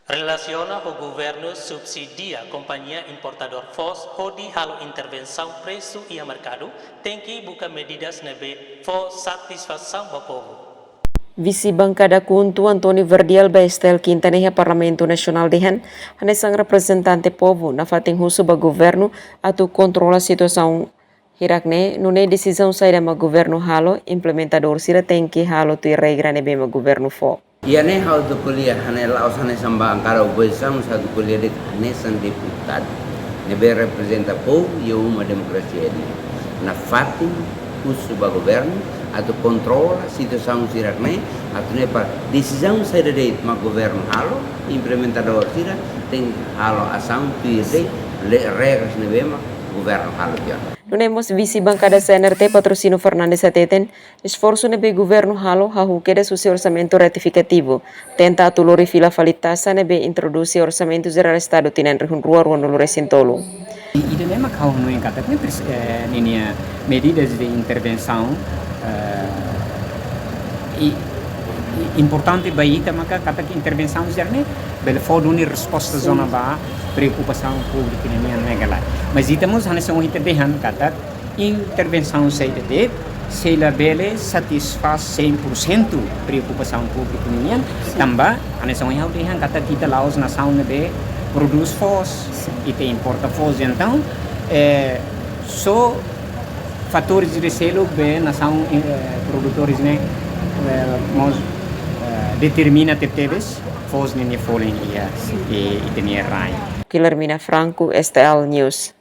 Relaciona o governo subsidia a companhia importador FOS hodi halo intervenção preço e a mercado tem que buscar medidas nebe for satisfação do povo. Visi bancada Kuntu Antoni Verdial Baestel Quintanilha Parlamento Nacional dehan hanesang representante povo na fating huso ba governo atau controla situação hirakne nune decisão saída ma governo halo implementador sira tem que halo tu regra nebe ma governo fo. Iane hal tu kuliah hane laos hane samba angkara oposição satu kuliah de hane san deputado nebe representa povo e uma democracia ini na fatin usu ba governo atau controla situação sirakne atau ne para decisão saída de ma governo halo implementador sira tem halo asam tu de regras nebe ma governo halo dia. Nunemos visi bancada CNRT Patrocínio Fernandes Ateten, esforço nebe governo halo hahu queda su orçamento ratificativo, tenta atulori fila falitasa nebe introduce orçamento geral estado tinan rihun ruar no resintolo. E também kau no encata nini medidas de intervenção importante bayi maka kata intervenção jerne bel foduni resposta zona ba preocupação pública nini negala mas itamos hanes um dehan kata intervenção saída de se la bele satisfaz 100% preocupação pública nini tamba hanes um dehan kata kita laos nação nebe produz fos e tem importa fos então só fatores de selo bem nação produtores né nós determina tetebes fos nini folen ia e tenir rai. Kilermina Franco, STL News.